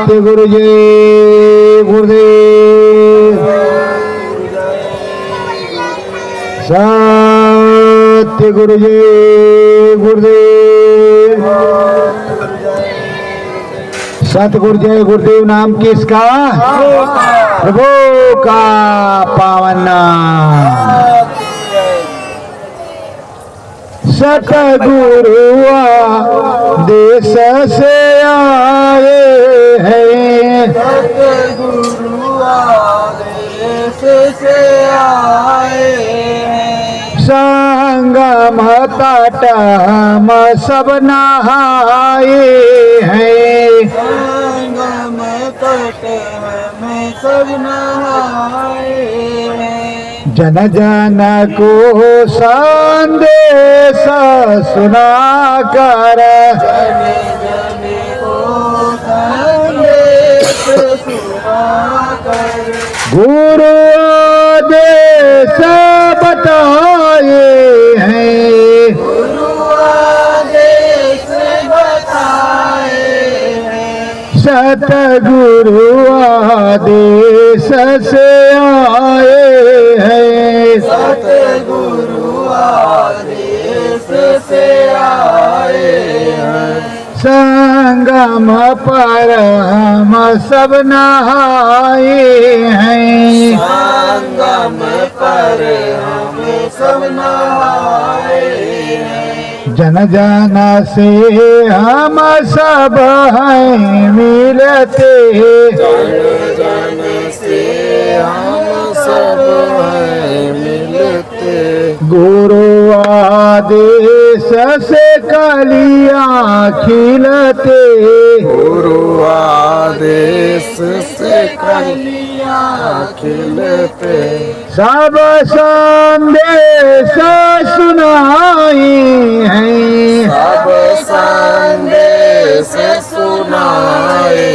सत्य गुरु जय गुरुदेव सत्य गुरु जय गुरुदेव सतगुरु जय गुरुदेव नाम किसका प्रभु का पावन नाम सतगुरु देश से आए हैं सतगुरु देश से आए हैं संगम तट हम सब नहाए हैं संगम तट में सब नहाए हैं जन जन को संदेश सुना कर जन जन को संदेश सुनाकर गुरु आदेश बताए हैं गुरु आदेश बताए हैं सतगुरु आदेश से आए हैं सतगुरु आदेश से आए हैं संगम पर हम सब नहाए हैं संगम पर हम सब नहाए हैं जन जन से हम सब हैं मिलते जन जन से हम सब हैं मिलते गुरु आदेश से कलियां खिलते गुरु आदेश से कलियां खिलते सब संदेश सुनाई हैं सब संदेश सुनाए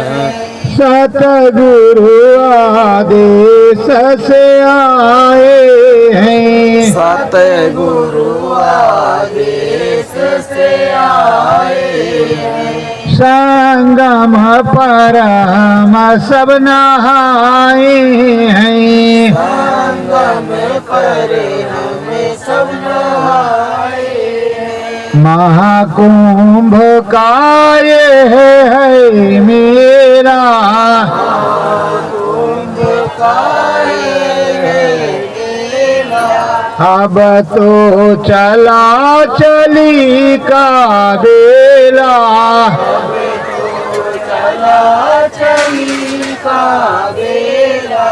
हैं सतगुरु आदेश से आए हैं सतगुरु आदेश से आए हैं संगम पर हम सब नहाए हैं संगम पर हम सब नहाए हैं महाकुंभ का ये है मेरा कुंभ का है मेला अब तो चला चली का बेला चला चली का बेला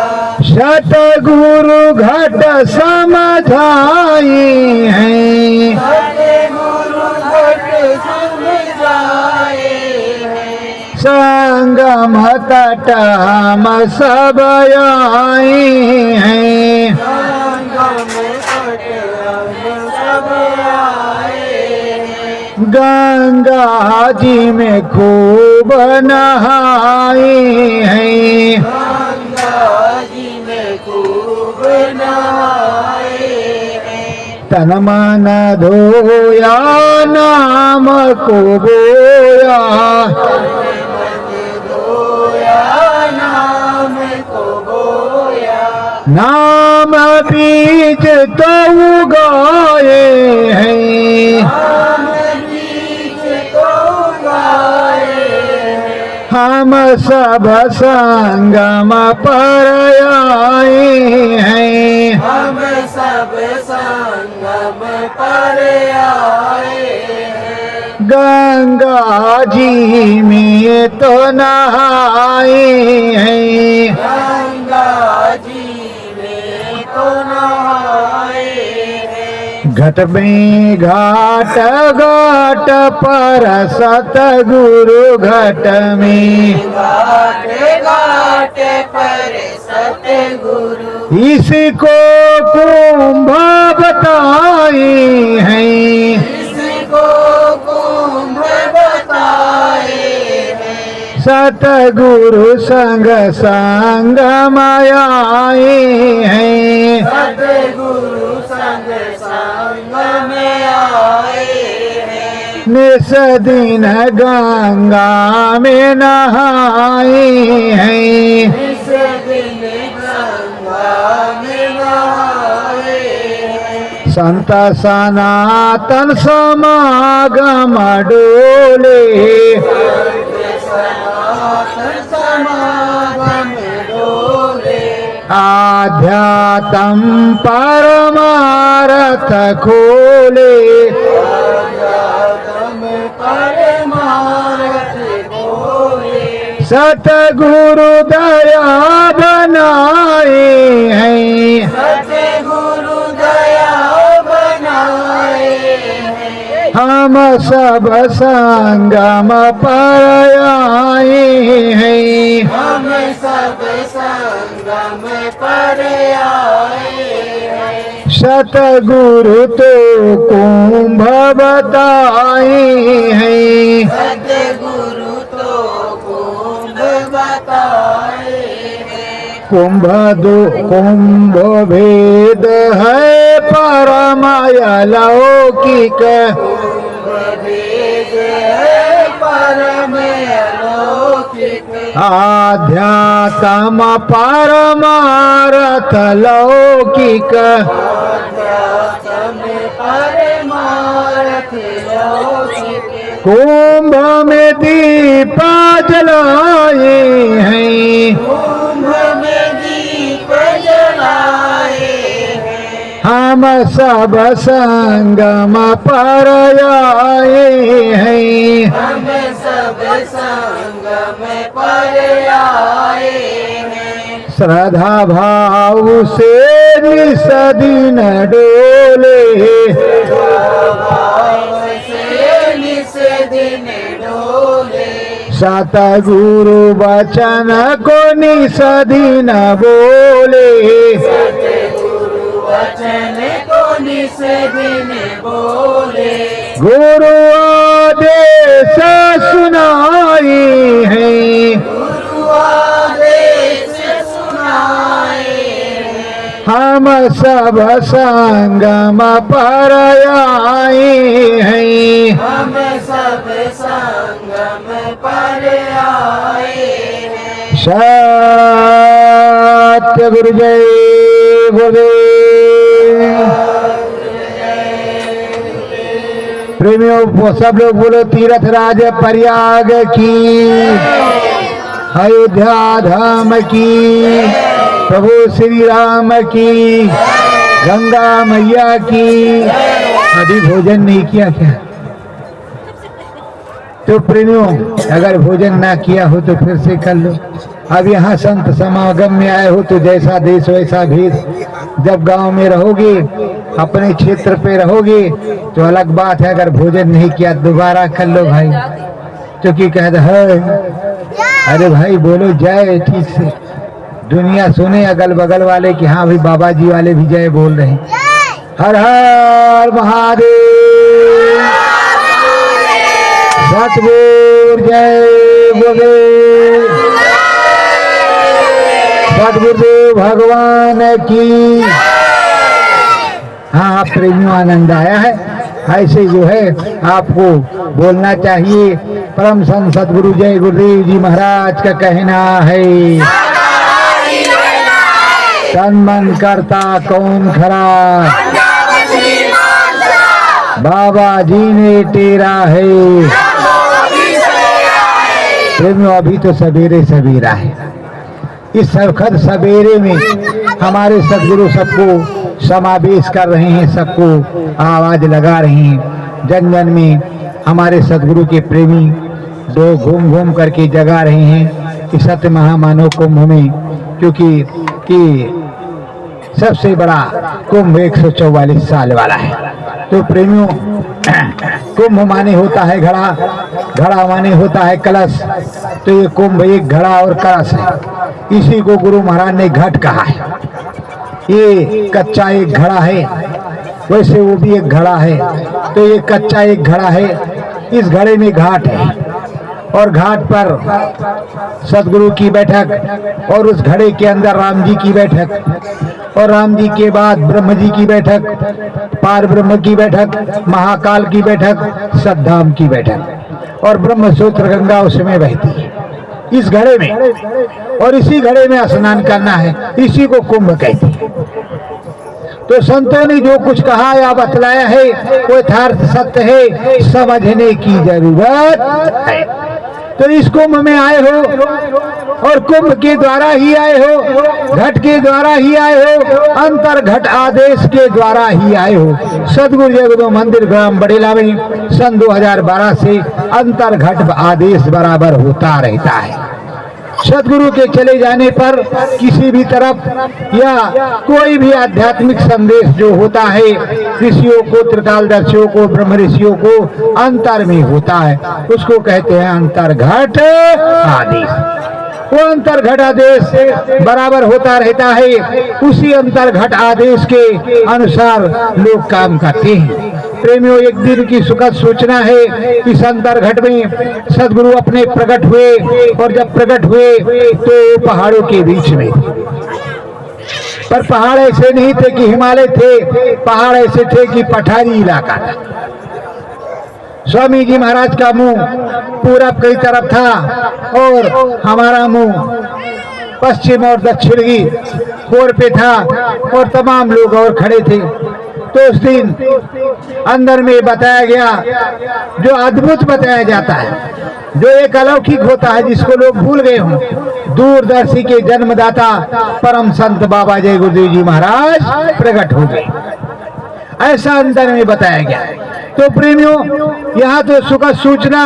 सतगुरु घट समझाई हैं सतगुरु घट समझाए हैं संगम तट हम सब आए हैं संगम तट हम सब आए हैं गंगा जी में खूब नहाए हैं गंगा जी में खूब नहाए हैं तन मन धोया नाम को बोया धोया नाम को बोया नाम बीज तो उगाए हैं नाम बीज को गाए हैं हम सब संगम पर आए हैं हम सब संगम पर आए हैं गंगा जी में तो नहाए हैं गंगा जी में तो नहाए हैं घट में घाट घाट पर सतगुरु घट में घाट घाट पर सतगुरु इसको कुंभ बताए हैं इसको कुंभ बताए हैं सतगुरु संग संगम आए हैं सतगुरु संग संग में आए हैं निस दिन गंगा में नहाए हैं। इस दिन गंगा में नहाए हैं। संत सनातन समागम डोले, सनातन समागम डोले। आध्यात्म परमारथ खोले, आध्यात्म परमार्थ खोले। सतगुरु दया बनाए हैं। सतगुरु दया बनाए हैं। हम सब संगम पर आए हैं। हम सब संगम पर आए हैं। सतगुरु तो कुंभ बताए हैं। सतगुरु तो कुंभ बताए हैं। कुंभ भेद है परमय लौकिक, कुंभ भेद है परम अलौकिक। आध्यात्म परमारथ लौकिक। आध्यात्म परमार्थ लौकिक। कुंभ में दीपा जलाए हैं। कुंभ में दीप जलाए हैं। हम सब संगम पर आए हैं। हम सब संगम पर आए हैं। श्रद्धा भाव से निस दिन डोले, भाव से निस दिन डोले। सतगुरु वचन को निस दिन बोले, सतगुरु वचन को निस दिन बोले। गुरु आदेश सुनाए हैं। गुरु आदेश सुनाए हैं। हम सब संगम पर आए हैं। हम सब संगम पर आए हैं। सत्य गुरु जय गुरुदेव। प्रेमियों सब लोग बोलो तीर्थ राज प्रयाग की, अयोध्या धाम की, प्रभु श्री राम की, गंगा मैया की। अभी भोजन नहीं किया क्या? तो प्रेमियों अगर भोजन ना किया हो तो फिर से कर लो। अब यहाँ संत समागम में आए हो तो जैसा देश वैसा भेष। जब गांव में रहोगे, अपने क्षेत्र पे रहोगे तो अलग बात है। अगर भोजन नहीं किया दोबारा कर लो भाई। क्योंकि कहते है अरे भाई बोलो जय ठीक से, दुनिया सुने अगल बगल वाले कि हाँ भाई बाबा जी वाले भी जय बोल रहे हैं। हर हर महादेव। सतगुरु जय गुरुदेव। सतगुरुदेव भगवान की। हाँ प्रेमियों आनंद आया है। ऐसे जो है आपको बोलना चाहिए। परम संत सतगुरु जय गुरुदेव जी महाराज का कहना है, तन मन करता कौन खरा, बाबा जी ने तेरा है। प्रेमियों अभी तो सवेरे सवेरा है। इस सखत सवेरे में हमारे सदगुरु सबको समावेश कर रहे हैं, सबको आवाज लगा रहे हैं। जन जन में हमारे सदगुरु के प्रेमी दो घूम घूम करके जगा रहे हैं कि सत्य महामानव कुंभ में, क्योंकि कि सबसे बड़ा कुंभ 144 साल वाला है। तो प्रेमियों कुंभ माने होता है घड़ा, घड़ा माने होता है कलश। तो ये कुंभ एक घड़ा और कलश है। इसी को गुरु महाराज ने घट कहा है। ये कच्चा एक घड़ा है, वैसे वो भी एक घड़ा है। तो ये कच्चा एक घड़ा है, इस घड़े में घाट है और घाट पर सदगुरु की बैठक और उस घड़े के अंदर राम जी की बैठक और राम जी के बाद ब्रह्म जी की बैठक, पार ब्रह्म की बैठक, महाकाल की बैठक, सद्धाम की बैठक, और ब्रह्म सूत्र गंगा उसमें बहती है इस घड़े में, और इसी घड़े में स्नान करना है, इसी को कुंभ कहते हैं। तो संतों ने जो कुछ कहा या बतलाया है वो यथार्थ सत्य है, समझने की जरूरत है। तो इस कुंभ में आए हो और कुंभ के द्वारा ही आए हो, घट के द्वारा ही आए हो, अंतर घट आदेश के द्वारा ही आए हो। सदगुरु जगदो मंदिर ग्राम बड़ेला में सन 2012 से अंतर घट आदेश बराबर होता रहता है। सदगुरु के चले जाने पर किसी भी तरफ या कोई भी आध्यात्मिक संदेश जो होता है ऋषियों को, त्रिकालदर्शियों को, ब्रह्म ऋषियों को अंतर में होता है, उसको कहते हैं अंतर्घट आदेश। वो अंतर्घट आदेश बराबर होता रहता है, उसी अंतर्घट आदेश के अनुसार लोग काम करते हैं। प्रेमियों, एक दिन की सुखद सूचना है कि अंतर्घट में सदगुरु अपने प्रकट हुए, और जब प्रकट हुए तो पहाड़ों के बीच में, पर पहाड़ ऐसे नहीं थे कि हिमालय थे, पहाड़ ऐसे थे कि पठारी इलाका था। स्वामी जी महाराज का मुंह पूरब की तरफ था और हमारा मुंह पश्चिम और दक्षिण की ओर पे था, और तमाम लोग और खड़े थे। तो उस दिन अंदर में बताया गया, जो अद्भुत बताया जाता है, जो एक अलौकिक होता है जिसको लोग भूल गए हों, दूरदर्शी के जन्मदाता परम संत बाबा जय गुरुदेव जी महाराज प्रकट हो गए, ऐसा अंदर में बताया गया। तो प्रेमियों, यहाँ तो सुखद सूचना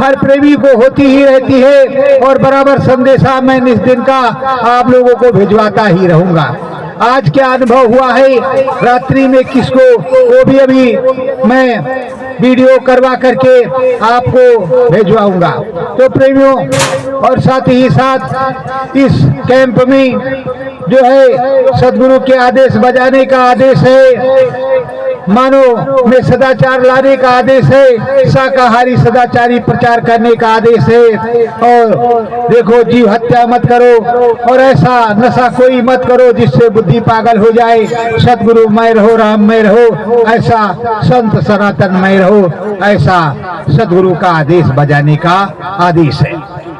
हर प्रेमी को होती ही रहती है, और बराबर संदेशा मैं इस दिन का आप लोगों को भिजवाता ही रहूंगा। आज क्या अनुभव हुआ है रात्रि में किसको, वो भी अभी मैं वीडियो करवा करके आपको भेजवाऊंगा। तो प्रेमियों, और साथ ही साथ इस कैंप में जो है सदगुरु के आदेश बजाने का आदेश है, मानव में सदाचार लाने का आदेश है, शाकाहारी सदाचारी प्रचार करने का आदेश है, और देखो जीव हत्या मत करो, और ऐसा नशा कोई मत करो जिससे बुद्धि पागल हो जाए। सदगुरु मैं रहो, राम मैं रहो, ऐसा संत सनातन मैं रहो, ऐसा सदगुरु का आदेश बजाने का आदेश है।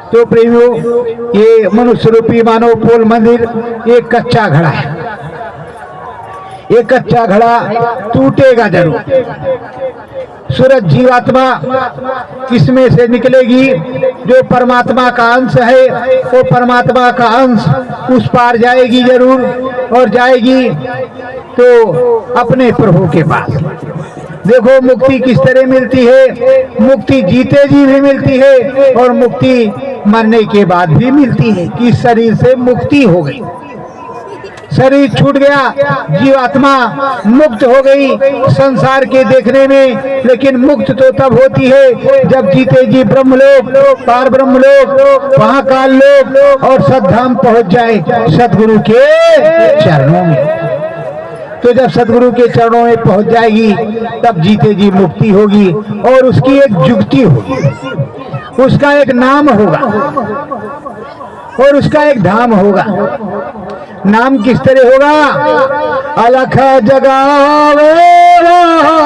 तो प्रेमियों, ये मनुष्य रूपी मानव पोल मंदिर एक कच्चा घड़ा है, ये कच्चा घड़ा टूटेगा जरूर। सूरज जीवात्मा इसमें से निकलेगी, जो परमात्मा का अंश है वो परमात्मा का अंश उस पार जाएगी जरूर, और जाएगी तो अपने प्रभु के पास। देखो मुक्ति किस तरह मिलती है, मुक्ति जीते जी भी मिलती है, और मुक्ति मरने के बाद भी मिलती है कि शरीर से मुक्ति हो गई, शरीर छूट गया, जीवात्मा मुक्त हो गई संसार के देखने में। लेकिन मुक्त तो तब होती है जब जीते जी ब्रह्मलोक, पार ब्रह्मलोक, महाकाल लोक और सद्धाम पहुंच जाए सदगुरु के चरणों में। तो जब सदगुरु के चरणों में पहुंच जाएगी तब जीते जी मुक्ति होगी, और उसकी एक जुगती होगी, उसका एक नाम होगा, और उसका एक धाम होगा। नाम किस तरह होगा? अलख जगावे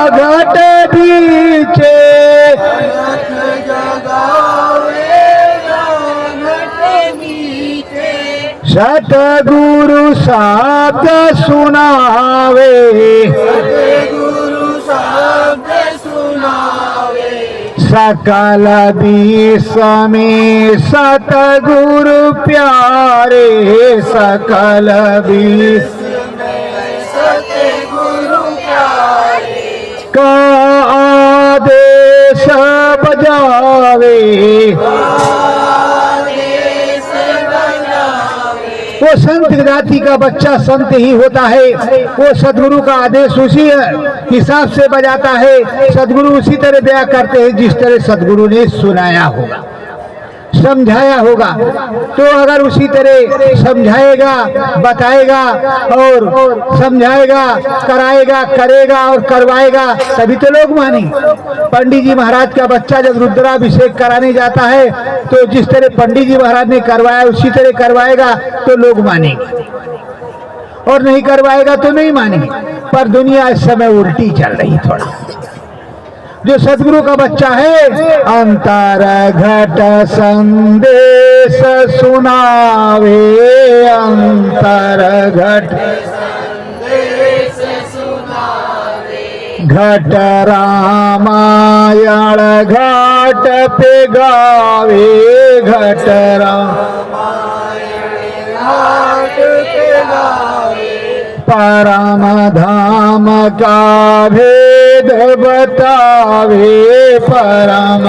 घट बीचे, सतगुरु शब्द सुनावे, सकल विश्व में सतगुरु प्यारे, सकल विश्व में सतगुरु प्यारे, का आदेश बजावे, वो संत जाति का बच्चा संत ही होता है, वो सदगुरु का आदेश उसी हिसाब से बजाता है। सदगुरु उसी तरह दया करते हैं जिस तरह सदगुरु ने सुनाया होगा, समझाया होगा। तो अगर उसी तरह समझाएगा, बताएगा और समझाएगा, कराएगा, करेगा और करवाएगा तभी तो लोग मानेंगे। पंडित जी महाराज का बच्चा जब रुद्राभिषेक कराने जाता है तो जिस तरह पंडित जी महाराज ने करवाया उसी तरह करवाएगा तो लोग मानेंगे। और नहीं करवाएगा तो नहीं मानेंगे। पर दुनिया इस समय उल्टी चल रही थोड़ा। जो सदगुरु का बच्चा है, अंतर घट संदेश सुनावे, अंतर घट घट रामायण घाट पे गावे, घट परम धाम का भेद बतावे, परम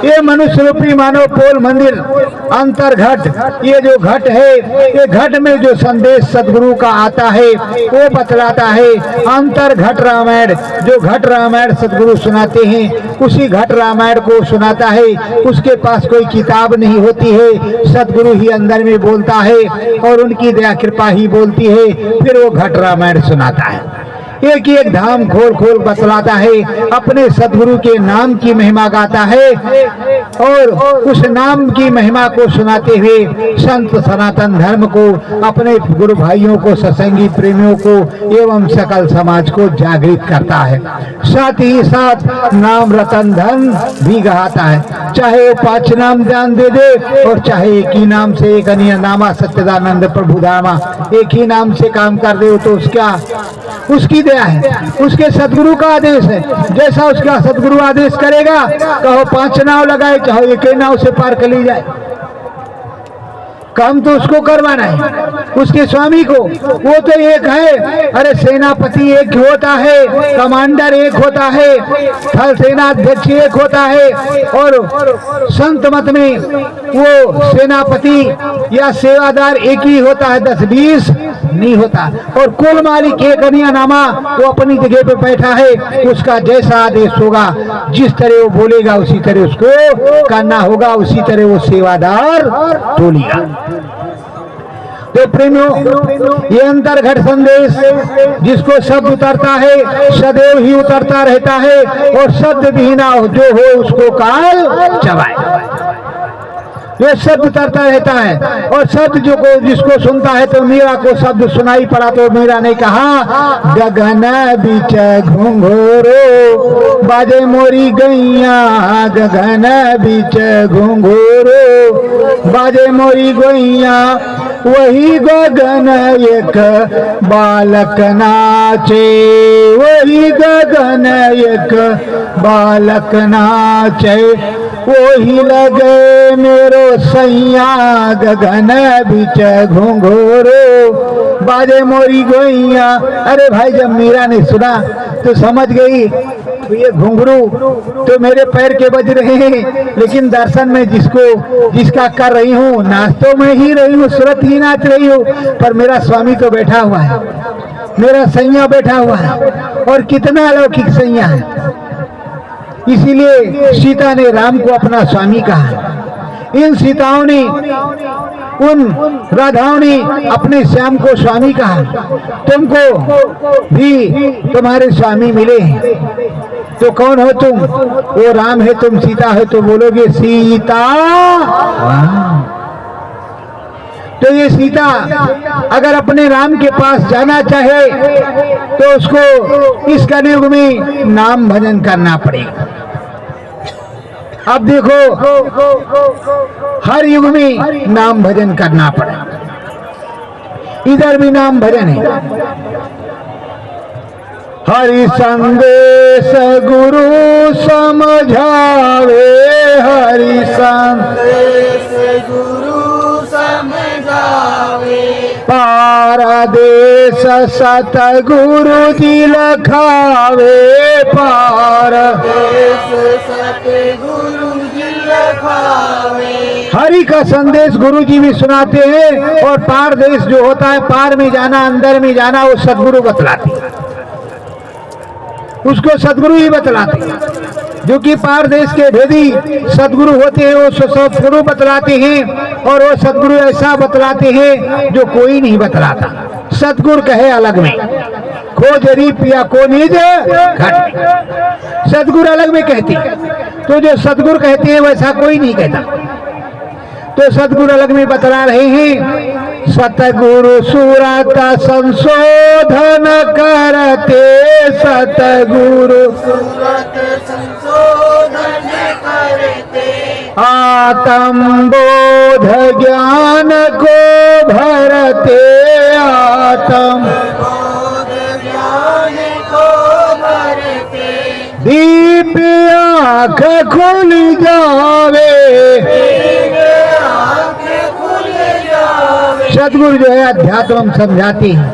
ये मनुष्य रूपी मानव पोल मंदिर अंतर घट, ये जो घट है, ये घट में जो संदेश सदगुरु का आता है वो बतलाता है। अंतर घट रामायण, जो घट रामायण सदगुरु सुनाते हैं उसी घट रामायण को सुनाता है। उसके पास कोई किताब नहीं होती है, सदगुरु ही अंदर में बोलता है और उनकी दया कृपा ही बोलती है, फिर वो घट रामायण सुनाता है। एक एक धाम खोल खोल बतलाता है, अपने सदगुरु के नाम की महिमा गाता है और उस नाम की महिमा को सुनाते हुए संत सनातन धर्म को, अपने गुरु भाइयों को, सत्संगी प्रेमियों को एवं सकल समाज को जागृत करता है। साथ ही साथ नाम रतन धन भी गाता है, चाहे वो 5 नाम ध्यान दे दे और चाहे एक ही नाम से, एक अन्य नामा सच्चिदानंद प्रभु धामा, एक ही नाम से काम कर दे तो उसकी दया है, उसके सदगुरु का आदेश है। जैसा उसका सदगुरु आदेश करेगा, कहो 5 नाव लगाए, चाहो एक ही नाव से पार कर ली जाए, काम तो उसको करवाना है, उसके स्वामी को। वो तो एक है, अरे सेनापति एक होता है, कमांडर एक होता है, थल सेनाध्यक्ष एक होता है और संत मत में वो सेनापति या सेवादार एक ही होता है, 10-20 नहीं होता। और कुल मालिक एक अनिया नामा, वो अपनी जगह पे बैठा है, उसका जैसा आदेश होगा, जिस तरह वो बोलेगा उसी तरह उसको करना होगा, उसी तरह वो सेवादार बोलेगा। तो प्रेमियों, ये अंतर घट संदेश जिसको शब्द उतरता है सदैव ही उतरता रहता है और शब्द विहीना जो हो उसको काल चबाए। जो शब्द उतरता रहता है और शब्द जो को जिसको सुनता है, तो मीरा को शब्द सुनाई पड़ा तो मीरा ने कहा, गगन बीच घुंघोरो बाजे मोरी गैया, गगन बीच घुंघोरो बाजे मोरी गैया, वही गगन एक बालक नाचे, वही गगन एक बालक नाचे, वही लगे मेरो सैया, गगन बीच घुंघोरो बाजे मोरी गोइया। अरे भाई, जब मीरा ने सुना तो समझ गई तो ये घुंघरू तो मेरे पैर के बज रहे हैं, लेकिन दर्शन में जिसका कर रही हूँ, नाच तो मैं ही रही हूँ, सूरत ही नाच रही हूँ, पर मेरा स्वामी तो बैठा हुआ है, मेरा सैया बैठा हुआ है, और कितना अलौकिक सैया है। इसीलिए सीता ने राम को अपना स्वामी कहा। इन सीताओं ने, उन राधाओं ने अपने श्याम को स्वामी कहा। तुमको भी तुम्हारे स्वामी मिले हैं, तो कौन हो तुम? वो राम है, तुम सीता है, तो बोलोगे सीता। तो ये सीता अगर अपने राम के पास जाना चाहे तो उसको इस कलयुग में नाम भजन करना पड़ेगा। अब देखो, हर युग में नाम भजन करना पड़े, इधर भी नाम भजन है। हरि संदेश गुरु समझावे, हरि संदेश गुरु समझावे, पारदेश सतगुरु जी लखावे, पारदेश सतगुरु जी लखावे। हरि का संदेश गुरु जी भी सुनाते हैं, और पार देश जो होता है, पार में जाना, अंदर में जाना, वो सदगुरु बतलाते हैं, उसको सदगुरु ही बतलाते हैं। जो कि पार देश के भेदी सदगुरु होते हैं, वो सदगुरु बतलाते हैं, और वो सदगुरु ऐसा बतलाते हैं जो कोई नहीं बतलाता। सदगुरु कहे अलग में, खोज रीप या को निज घट, सदगुरु अलग में कहते हैं। तो जो सदगुरु कहते हैं वैसा कोई नहीं कहता। तो सतगुरु अलग में बतला रहे हैं, सतगुरु सूरत संशोधन करते, सतगुरु सूरत संशोधन करते, आत्म बोध ज्ञान को भरते, आत्म बोध ज्ञान को भरते, दीप आँख खुल जावे। आँखें खुल जावे। सतगुरु जो है अध्यात्म समझाते हैं,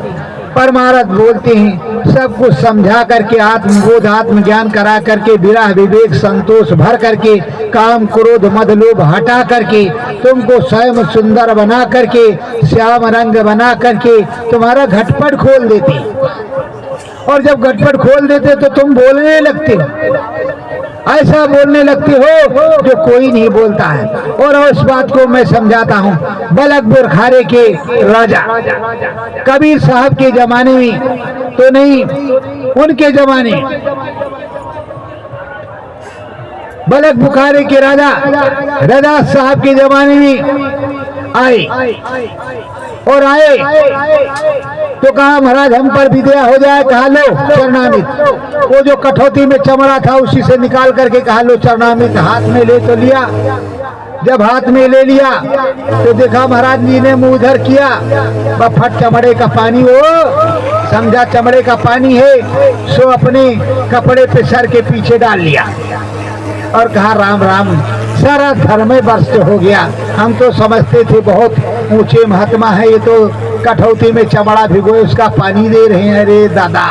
परमार्थ बोलते हैं, सब कुछ समझा करके आत्मबोध आत्मज्ञान करा करके विरह विवेक संतोष भर करके काम क्रोध मद लोभ हटा करके तुमको स्वयं सुंदर बना करके श्याम रंग बना करके तुम्हारा घटपट खोल देते। और जब घटपट खोल देते तो तुम बोलने लगते हो, ऐसा बोलने लगते हो जो कोई नहीं बोलता है। और उस बात को मैं समझाता हूँ। बलकपुर खारे के राजा कबीर साहब के जमाने में तो नहीं, उनके जमाने बलक बुखारे के राजा रजा साहब के जमाने में आए और आए तो कहा महाराज हम पर विदया हो जाए, कहा लो चरणामित। वो जो कठौती में चमड़ा था उसी से निकाल करके कहा लो चरणामित। हाथ में ले तो लिया, जब हाथ में ले लिया तो देखा महाराज जी ने मुंह उधर किया, बफट चमड़े का पानी, वो समझा चमड़े का पानी है, सो अपने कपड़े पे सर के पीछे डाल लिया और कहा राम राम। सारा धर्म भ्रष्ट हो गया। हम तो समझते थे बहुत ऊंचे महात्मा है, ये तो कठौती में चमड़ा भिगोए उसका पानी दे रहे हैं। अरे दादा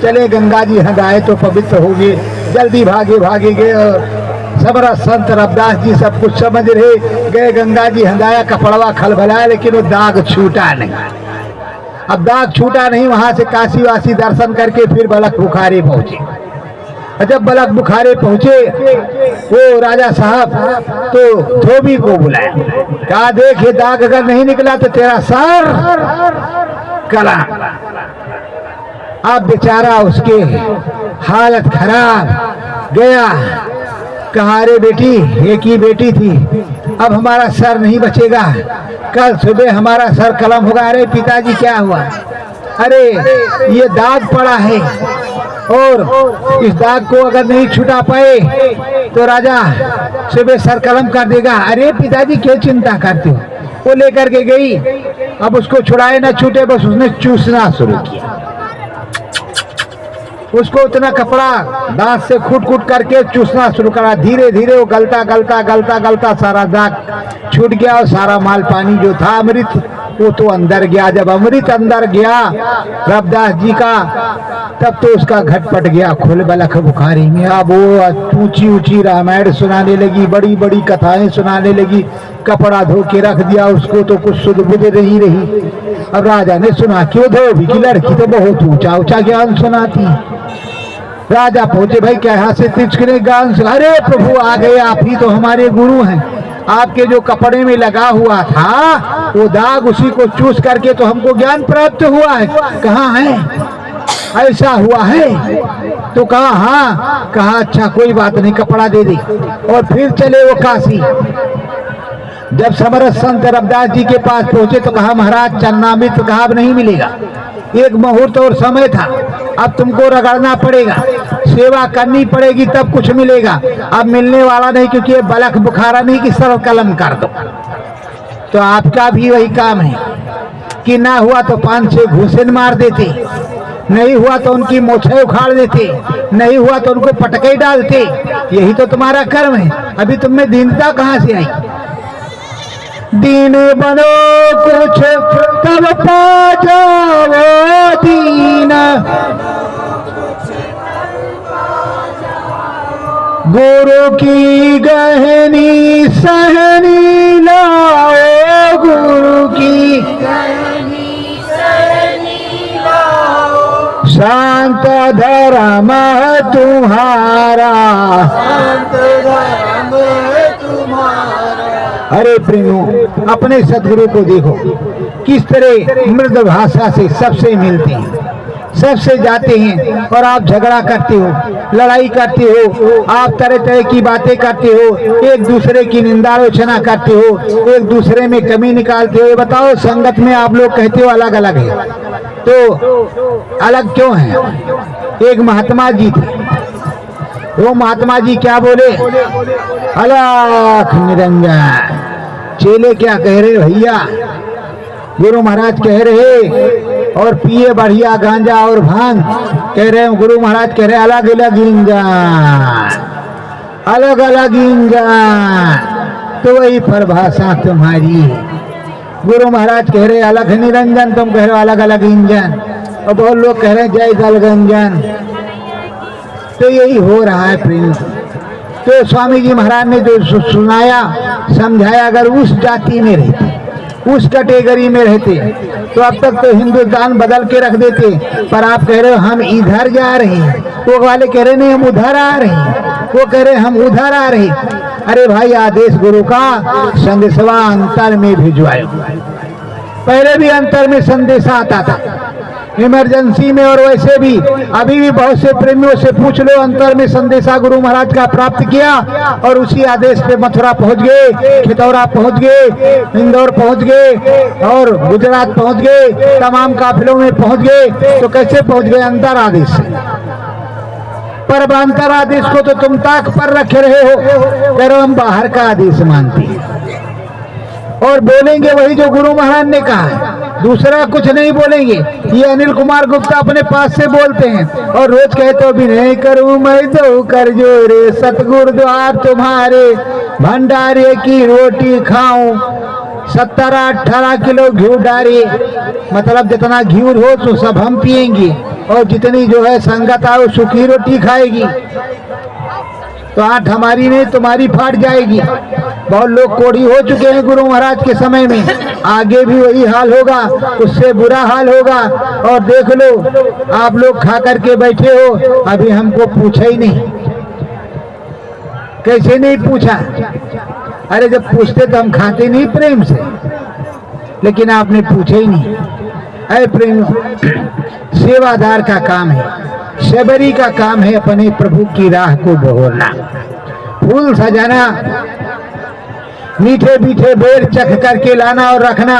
चले गंगा जी हंगाए तो पवित्र हो गए। जल्दी भागे भागे गए और सबरा संत रविदास जी सब कुछ समझ रहे, गए गंगा जी हंगाया, कपड़वा खलबलाया, लेकिन वो दाग छूटा नहीं। अब दाग छूटा नहीं, वहां से काशी वासी दर्शन करके फिर बलक बुखारे पहुंचे। जब बलक बुखारे पहुंचे वो राजा साहब तो धोबी को बुलाया, कहा देख ये दाग अगर नहीं निकला तो तेरा सर कला। अब बेचारा उसके हालत खराब गया, कहा अरे बेटी एक ही बेटी थी, अब हमारा सर नहीं बचेगा, कल सुबह हमारा सर कलम होगा। अरे पिताजी क्या हुआ? अरे ये दाग पड़ा है और इस दाग को अगर नहीं छुटा पाए तो राजा सुबह सर कलम कर देगा। अरे पिताजी क्या चिंता करते हो? वो लेकर के गई, अब उसको छुड़ाए ना छूटे, बस उसने चूसना शुरू किया। उसको उतना कपड़ा दांत से कूट कूट करके चूसना शुरू करा। धीरे धीरे वो गलता गलता गलता गलता सारा दाग छूट गया और सारा माल पानी जो था अमृत वो तो अंदर गया। जब अमृत अंदर गया रविदास जी का, तब तो उसका घटपट गया खुल बलक बुखारी में। अब वो ऊंची ऊंची रामायण सुनाने लगी, बड़ी बड़ी कथाएं सुनाने लगी। कपड़ा धो के रख दिया उसको तो कुछ सुध बुध नहीं रही। अब राजा ने सुना, क्यों धोबी की लड़की तो बहुत ऊंचा ऊंचा ज्ञान सुनाती। राजा पहुंचे, भाई क्या यहाँ से तिचकने ज्ञान सुना? अरे प्रभु आ गए, आप ही तो हमारे गुरु हैं। आपके जो कपड़े में लगा हुआ था वो दाग, उसी को चूस करके तो हमको ज्ञान प्राप्त हुआ है। कहाँ है? ऐसा हुआ है? तो कहा हाँ। कहा अच्छा कोई बात नहीं, कपड़ा दे दी। और फिर चले वो काशी। जब समरथ संत रविदास जी के पास पहुंचे तो कहा महाराज चरणामृत तो कहा अब नहीं मिलेगा, एक मुहूर्त और समय था, अब तुमको रगड़ना पड़ेगा, सेवा करनी पड़ेगी तब कुछ मिलेगा, अब मिलने वाला नहीं, क्योंकि ये बलक बुखारा नहीं कि सर कलम कर दो। तो आपका भी वही काम है कि ना हुआ तो 5-6 घूसन मार देते, नहीं हुआ तो उनकी मोछे उखाड़ देते, नहीं हुआ तो उनको पटके डालते। यही तो तुम्हारा कर्म है। अभी तुम में दीनता कहाँ से आई? दीन बनो कुछ तब पा जाओ दीन, गुरु की गहनी सहनी लाओ, गुरु की गहनी सहनी लाओ, शांत धर्म तुम्हारा, शांत धर्म तुम्हारा। अरे प्रेमो अपने सदगुरु को देखो किस तरह मृद भाषा से सबसे मिलते हैं। सबसे जाते हैं और आप झगड़ा करते हो, लड़ाई करते हो, आप तरह तरह की बातें करते हो, एक दूसरे की निंदा आलोचना करते हो, एक दूसरे में कमी निकालते हो। बताओ संगत में आप लोग कहते हो अलग अलग है, तो अलग क्यों है? एक महात्मा जी थे, वो महात्मा जी क्या बोले? अलख निरंजन। चेले क्या कह रहे भैया? गुरु महाराज कह रहे और पिए बढ़िया गांजा और भांग, कह रहे हैं गुरु महाराज कह रहे अलग अलग इंजन, अलग अलग इंजन। तो वही परिभाषा तुम्हारी। गुरु महाराज कह रहे अलग निरंजन, तुम कह रहे हो अलग अलग इंजन, और बहुत लोग कह रहे हैं जय दलगंजन। तो यही हो रहा है प्रिंस। तो स्वामी जी महाराज ने जो सुनाया समझाया, अगर उस जाति में रहते, उस कैटेगरी में रहते तो अब तक तो हिंदुस्तान बदल के रख देते। पर आप कह रहे हो हम इधर जा रहे हैं, वो वाले कह रहे नहीं हम उधर आ रहे हैं, वो कह रहे हम उधर आ रहे। अरे भाई आदेश गुरु का संदेशवा अंतर में भिजवाए। पहले भी अंतर में संदेशा आता था इमरजेंसी में, और वैसे भी अभी भी बहुत से प्रेमियों से पूछ लो, अंतर में संदेशा गुरु महाराज का प्राप्त किया और उसी आदेश पे मथुरा पहुंच गए, खितौरा पहुंच गए, इंदौर पहुंच गए और गुजरात पहुंच गए, तमाम काफिलों में पहुंच गए। तो कैसे पहुंच गए? अंतर आदेश से। पर अंतर आदेश को तो तुम ताक पर रखे रहे हो, कह रहे हम बाहर का आदेश मानते हैं और बोलेंगे वही जो गुरु महाराज ने कहा है, दूसरा कुछ नहीं बोलेंगे। ये अनिल कुमार गुप्ता अपने पास से बोलते हैं और रोज कहते हो विनय करूं मैं दो कर जोरे, सतगुरु द्वार तुम्हारे भंडारे की रोटी खाऊं, 17-18 किलो घी डारे। मतलब जितना घी हो तो सब हम पिएंगे और जितनी जो है संगत आओ सूखी रोटी खाएगी। तो आठ हमारी नहीं तुम्हारी फाट जाएगी। बहुत लोग कोढ़ी हो चुके हैं गुरु महाराज के समय में, आगे भी वही हाल होगा, उससे बुरा हाल होगा। और देख लो आप लोग खा करके बैठे हो, अभी हमको पूछा ही नहीं। कैसे नहीं पूछा? अरे जब पूछते तो हम खाते नहीं प्रेम से, लेकिन आपने पूछा ही नहीं। अरे प्रेम सेवादार का काम है, शबरी का काम है अपने प्रभु की राह को बहोरना, फूल सजाना, मीठे मीठे बेर चख करके लाना और रखना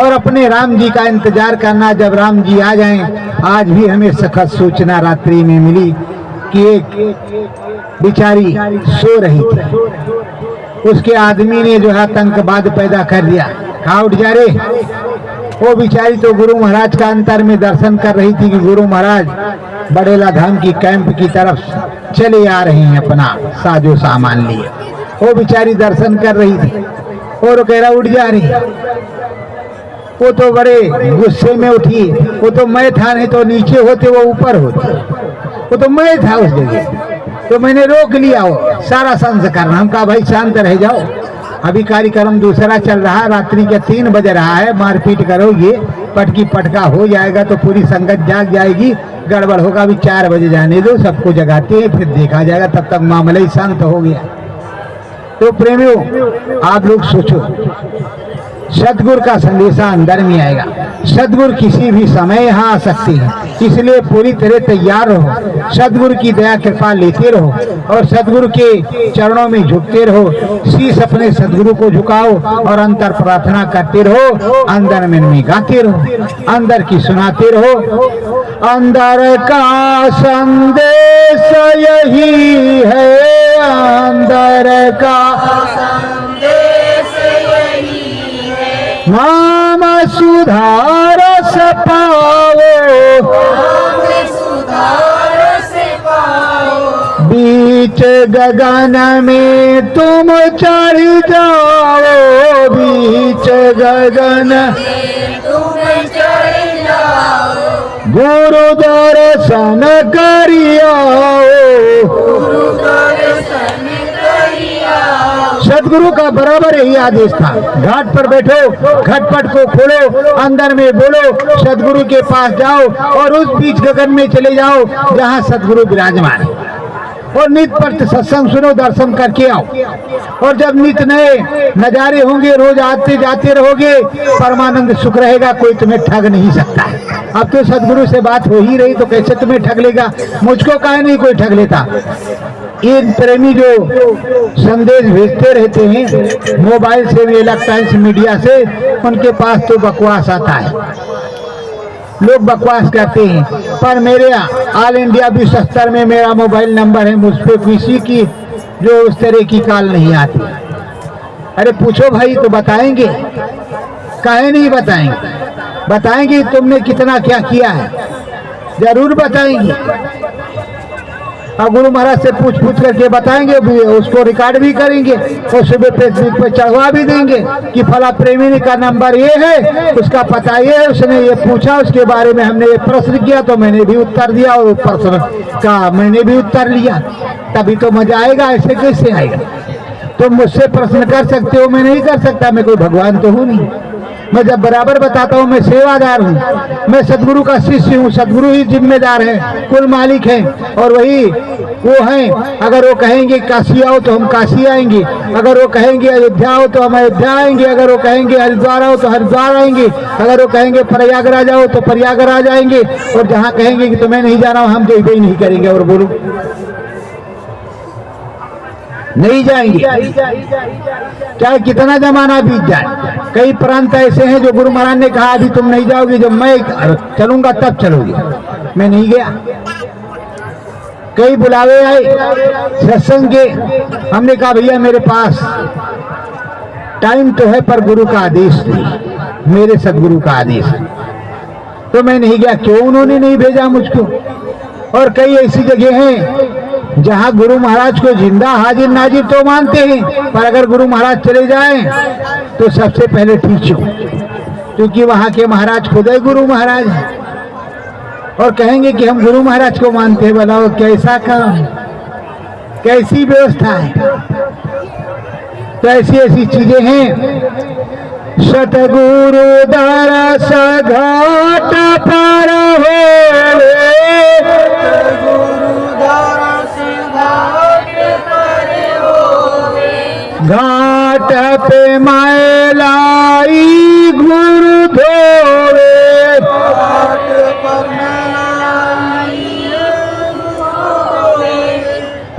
और अपने राम जी का इंतजार करना जब राम जी आ जाएं। आज भी हमें सखत सूचना रात्रि में मिली कि एक बिचारी सो रही थी, उसके आदमी ने जो है आतंकवाद पैदा कर दिया। कहाँ उठ जा रे? वो बिचारी तो गुरु महाराज का अंतर में दर्शन कर रही थी कि गुरु महाराज बड़ेला धाम की कैंप की तरफ चले आ रहे हैं अपना साजो सामान लिए। वो बिचारी दर्शन कर रही थी और कह रहा उठ जा रही। वो तो बड़े गुस्से में उठी, वो तो मैं था, नहीं तो नीचे होते वो ऊपर होते, वो तो मैं था उस जगह। तो मैंने रोक लिया वो सारा संस्कार। हम कहा भाई शांत रह जाओ, अभी कार्यक्रम दूसरा चल रहा है, रात्रि के 3 बज रहा है, मारपीट करोगे पटकी पटका हो जाएगा तो पूरी संगत जाग जाएगी, गड़बड़ होगा। अभी 4 बजे जाने दो, सबको जगाते हैं फिर देखा जाएगा, तब तक मामला ही शांत हो गया। तो प्रेमियों आप लोग सोचो, सतगुरु का संदेशा अंदर में आएगा। सतगुरु किसी भी समय यहाँ आ सकते हैं, इसलिए पूरी तरह तैयार रहो, सतगुरु की दया कृपा लेते रहो और सतगुरु के चरणों में झुकते रहो। शीश अपने सतगुरु को झुकाओ और अंतर प्रार्थना करते रहो, अंदर में गाते रहो, अंदर की सुनाते रहो। अंदर का संदेश यही है, अंदर का नाम सुधार से पाओ, बीच गगन में तुम चढ़ जाओ, बीच गगन गुरु दर्शन करियो, सदगुरु का बराबर यही आदेश था। घाट पर बैठो, घटपट को खोलो, अंदर में बोलो, सदगुरु के पास जाओ और उस बीच गगन में चले जाओ जहाँ सदगुरु विराजमान है। और नित पर सत्संग सुनो, दर्शन करके आओ। और जब नित नए नजारे होंगे, रोज आते जाते रहोगे, परमानंद सुख रहेगा, कोई तुम्हें ठग नहीं सकता। अब तो सदगुरु से बात हो ही रही तो कैसे तुम्हें ठग लेगा? मुझको काहे नहीं कोई ठग लेता। इन प्रेमी जो संदेश भेजते रहते हैं मोबाइल से भी, इलेक्ट्रॉनिक्स मीडिया से, उनके पास तो बकवास आता है, लोग बकवास करते हैं। पर मेरे ऑल इंडिया विश्व स्तर में मेरा मोबाइल नंबर है, मुझ पर किसी की जो उस तरह की कॉल नहीं आती। अरे पूछो भाई तो बताएंगे, काहे नहीं बताएंगे? बताएंगे तुमने कितना क्या किया है, जरूर बताएंगे। और गुरु महाराज से पूछ करके बताएंगे भी, उसको रिकॉर्ड भी करेंगे और सुबह फेसबुक पे चढ़वा भी देंगे कि फला प्रेमी का नंबर ये है, उसका पता ये है, उसने ये पूछा, उसके बारे में हमने ये प्रश्न किया तो मैंने भी उत्तर दिया और प्रश्न का मैंने भी उत्तर लिया। तभी तो मजा आएगा, ऐसे कैसे आएगा? तुम मुझसे प्रश्न कर सकते हो, मैं नहीं कर सकता, मैं कोई भगवान तो हूँ नहीं। मैं जब बराबर बताता हूँ मैं सेवादार हूँ, मैं सदगुरु का शिष्य हूँ, सदगुरु ही जिम्मेदार है, कुल मालिक है और वही वो हैं। अगर वो कहेंगे काशी आओ तो हम काशी आएंगे, अगर वो कहेंगे अयोध्या आओ तो हम अयोध्या आएंगे, अगर वो कहेंगे हरिद्वार आओ तो हरिद्वार आएंगे, अगर वो कहेंगे प्रयागराज आओ तो प्रयागराज आएंगे, और जहाँ कहेंगे कि तुम्हें नहीं जाना हम तो ही नहीं करेंगे। और बोलो नहीं जाएंगे, चाहे कितना जमाना बीत जाए। कई प्रांत ऐसे हैं जो गुरु महाराज ने कहा अभी तुम नहीं जाओगे, जब मैं चलूंगा तब चलोगे, मैं नहीं गया। कई बुलावे आए सत्संग के, हमने कहा भैया मेरे पास टाइम तो है पर गुरु का आदेश नहीं, मेरे सदगुरु का आदेश, तो मैं नहीं गया। क्यों उन्होंने नहीं भेजा मुझको? और कई ऐसी जगह हैं जहां गुरु महाराज को जिंदा हाजिर नाजिर तो मानते हैं, पर अगर गुरु महाराज चले जाएं तो सबसे पहले ठीक हो, क्योंकि वहां के महाराज खुद ही गुरु महाराज हैं और कहेंगे कि हम गुरु महाराज को मानते हैं। बताओ कैसा काम, कैसी व्यवस्था है? तो ऐसी ऐसी चीजें हैं। सतगुरु दरस घाट पर होवे, घाट पे मैलाई गुरु धोवे,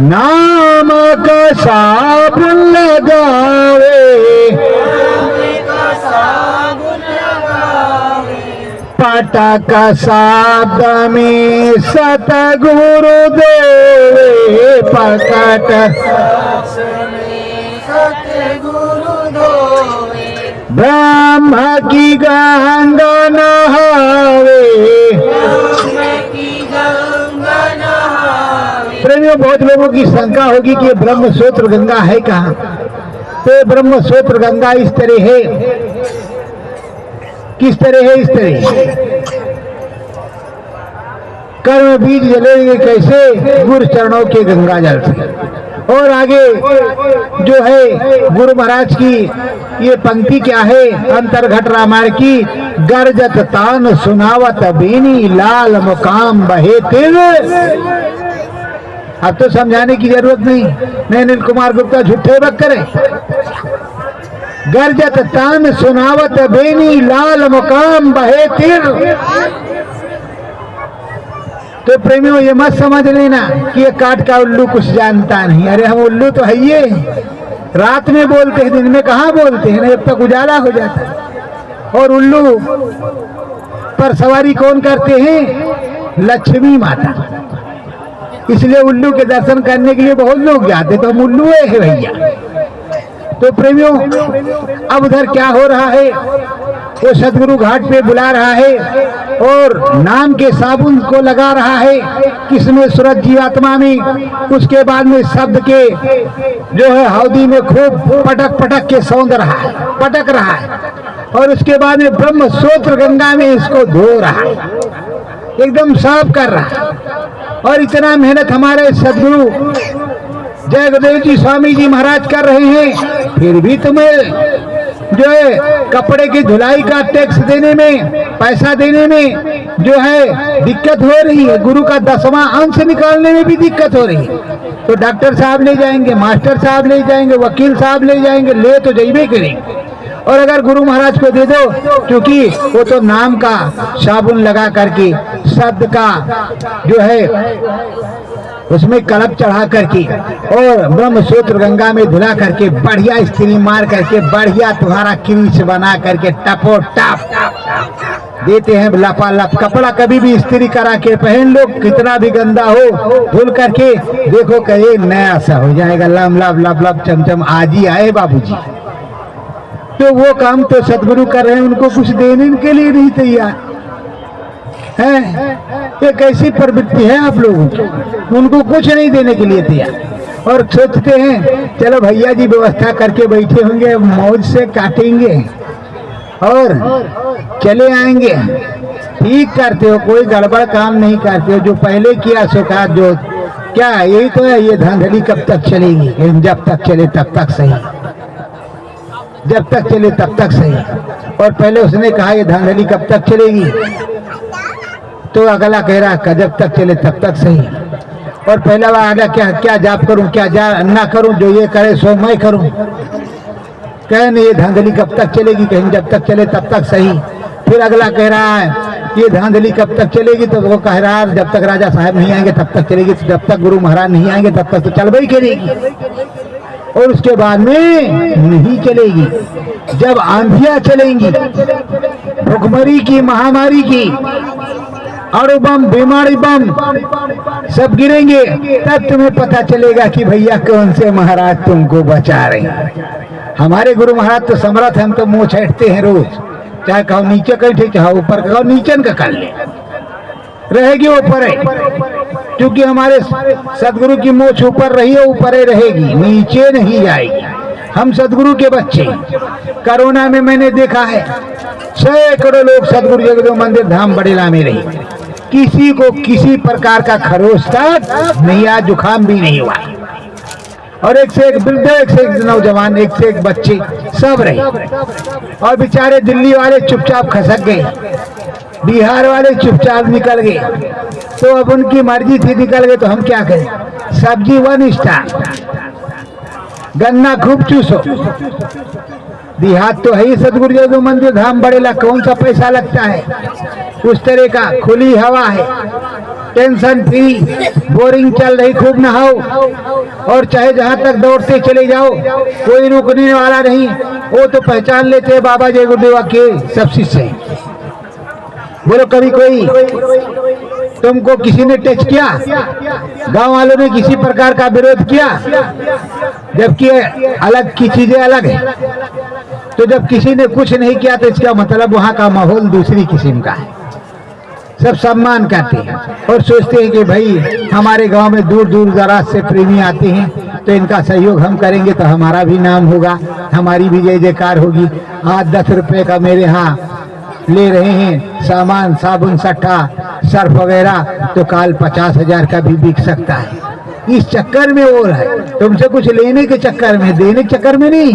नाम का साबुन लगावे, पटक शब्द में सतगुरु देवे, पटक ब्रह्म की गंगा नहावे। प्रेमियों बहुत लोगों की शंका होगी कि ब्रह्म सूत्र गंगा है कहाँ? तो ब्रह्म सूत्र गंगा इस तरह है, किस तरह है? इस तरह कर्म बीज जलेंगे कैसे? गुरु चरणों के गंगा जल से। और आगे जो है गुरु महाराज की ये पंक्ति क्या है अंतर्घट रामायण की, गर्जत तान सुनावत बीनी लाल मुकाम बहे तिर। अब तो समझाने की जरूरत नहीं, मैं अनिल कुमार गुप्ता झूठे बक करे। गर्जत तान सुनावत बेनी लाल मुकाम बहे तिर। तो प्रेमियों ये मत समझ लेना कि ये काट का उल्लू कुछ जानता नहीं। अरे हम उल्लू तो है ये, रात में बोलते हैं, दिन में कहाँ बोलते हैं, जब तक उजाला हो जाता है। और उल्लू पर सवारी कौन करते हैं? लक्ष्मी माता। इसलिए उल्लू के दर्शन करने के लिए बहुत लोग जाते, तो हम उल्लू है भैया। तो प्रेमियों अब उधर क्या हो रहा है? वो सदगुरु घाट पे बुला रहा है और नाम के साबुन को लगा रहा है, किसमें? सूरज जीवात्मा में। उसके बाद में शब्द के जो है हौदी में खूब पटक पटक के सौंद रहा है, पटक रहा है। और उसके बाद में ब्रह्म सूत्र गंगा में इसको धो रहा है, एकदम साफ कर रहा है। और इतना मेहनत हमारे सदगुरु जय गुरुदेव जी स्वामी जी महाराज कर रहे हैं, फिर भी तुम्हें जो है कपड़े की धुलाई का टैक्स देने में, पैसा देने में जो है दिक्कत हो रही है, गुरु का 10वां अंश निकालने में भी दिक्कत हो रही है, तो डॉक्टर साहब ले जाएंगे, मास्टर साहब ले जाएंगे, वकील साहब ले जाएंगे, ले तो जैबे करेंगे। और अगर गुरु महाराज को दे दो, क्योंकि वो तो नाम का साबुन लगा करके, शब्द का जो है उसमें कलप चढ़ा करके और ब्रह्म सूत्र गंगा में धुला करके बढ़िया स्त्री मार करके बढ़िया तुम्हारा क्रीच बना करके टपो टप देते हैं लपालप। कपड़ा कभी भी इस्त्री करा के पहन लो, कितना भी गंदा हो धुल करके देखो कहीं नया सा हो जाएगा, लम लब लब लब चमचम आज ही आए बाबूजी। तो वो काम तो सदगुरु कर रहे हैं, उनको कुछ देने के लिए नहीं तैयार है। ये कैसी प्रवृत्ति है आप लोगों की, उनको कुछ नहीं देने के लिए तैयार और सोचते हैं चलो भैया जी व्यवस्था करके बैठे होंगे, मौज से काटेंगे और चले आएंगे। ठीक करते हो, कोई गड़बड़ काम नहीं करते हो, जो पहले किया सो का जो क्या यही तो है। ये धांधली कब तक चलेगी? जब तक चले तब तक सही, जब तक चले तब तक सही। और पहले उसने कहा ये धांधली कब तक चलेगी, तो अगला कह रहा जब तक चले तब तक सही। और पहला वाला क्या क्या जाप करूं, क्या जा ना करूं, जो ये करे सो मैं करूं। कहे नहीं ये धांधली कब तक चलेगी, कहीं जब तक चले तब तक सही। फिर अगला कह रहा है ये धांधली कब तक चलेगी, तो वो कह रहा है जब तक राजा साहब नहीं आएंगे तब तक चलेगी, जब तक गुरु महाराज नहीं आएंगे तब तक तो चल ही करेगी, और उसके बाद में नहीं चलेगी। जब आंधियां चलेंगी, भुखमरी की, महामारी की, और बम, बीमारी बम सब गिरेंगे, तब तुम्हें पता चलेगा कि भैया कौन से महाराज तुमको बचा रहे हैं। हमारे गुरु महाराज तो समर्थ, हम तो मुंह छेटते हैं रोज, चाहे कहो नीचे कर ठीक, चाहे ऊपर कहो नीचे का कर ले, रहेगी ऊपर है, क्योंकि हमारे सदगुरु की मोछ ऊपर रही है, ऊपर ही रहेगी, नीचे नहीं जाएगी। हम सदगुरु के बच्चे। कोरोना में मैंने देखा है सैकड़ों लोग सदगुरु जगदेव मंदिर धाम बड़ेला में रही, किसी को किसी प्रकार का खरोच तक नहीं आया, जुकाम भी नहीं हुआ, और एक से एक वृद्ध, एक से एक नौजवान, एक से एक बच्चे सब रहे। और बेचारे दिल्ली वाले चुपचाप खसक गए, बिहार वाले चुपचाप निकल गए, तो अब उनकी मर्जी थी निकल गए, तो हम क्या करें। सब्जी 1 स्टार, गन्ना खूब चूसो। देहात तो है ही सदगुरु जगदेव मंदिर धाम बड़ेला, कौन सा पैसा लगता है, उस तरह का खुली हवा है, टेंशन फ्री, बोरिंग चल रही, खूब नहाओ, और चाहे जहां तक दौड़ते चले जाओ, कोई रुकने वाला नहीं। वो तो पहचान लेते हैं बाबा जय गुरुदेवा के सब शिष्य हैं। बोलो कभी कोई तुमको किसी ने टच किया, गांव वालों ने किसी प्रकार का विरोध किया, जबकि अलग की चीजें अलग है। तो जब किसी ने कुछ नहीं किया तो इसका मतलब वहां का माहौल दूसरी किस्म का है, सब सम्मान करते हैं और सोचते हैं कि भाई हमारे गांव में दूर दूर दराज से प्रेमी आते हैं, तो इनका सहयोग हम करेंगे तो हमारा भी नाम होगा, हमारी भी जय जयकार होगी। आज 10 रुपए का मेरे यहाँ ले रहे हैं सामान, साबुन, सट्टा, सर्फ वगैरह, तो काल 50,000 का भी बिक सकता है। इस चक्कर में वो है, तुमसे कुछ लेने के चक्कर में, देने के चक्कर में नहीं,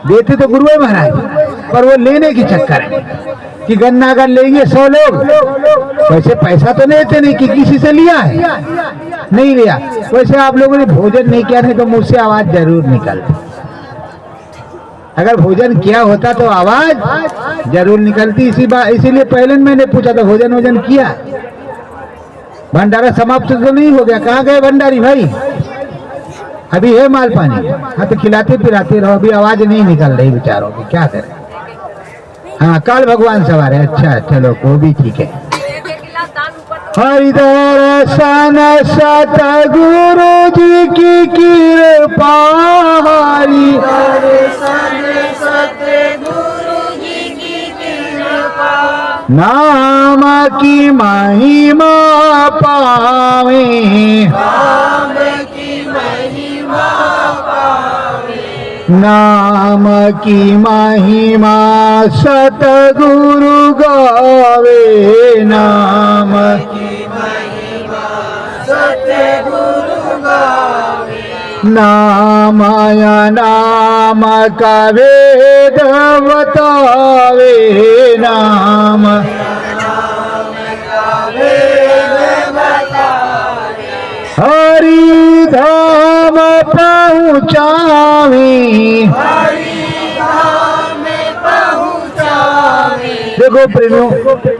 देते तो गुरु महाराज, पर वो लेने के चक्कर है कि गन्ना अगर लेंगे 100 लोग, वैसे पैसा तो लेते नहीं कि किसी से लिया है, नहीं लिया। वैसे आप लोगों ने भोजन नहीं किया, नहीं तो मुझसे आवाज जरूर निकलती। अगर भोजन किया होता तो आवाज जरूर निकलती। इसीलिए पहले मैंने पूछा था भोजन वोजन किया, भंडारा समाप्त तो नहीं हो गया, कहाँ गए भंडारी भाई? अभी है माल पानी, हाँ तो खिलाते पिलाते रहो, अभी आवाज नहीं निकल रही बेचारों की, क्या करें। हाँ काल भगवान सवार है, अच्छा चलो वो भी ठीक है। हरिदर्शन सतगुरु जी की कृपा, नाम की महिमा पावे, नाम की महिमा सतगुरु गावे, नाम की महिमा सतगुरु गावे। नामाया नाम का वेद बतावे नाम हरि धाम पहुँचावी। देखो प्रेमियों,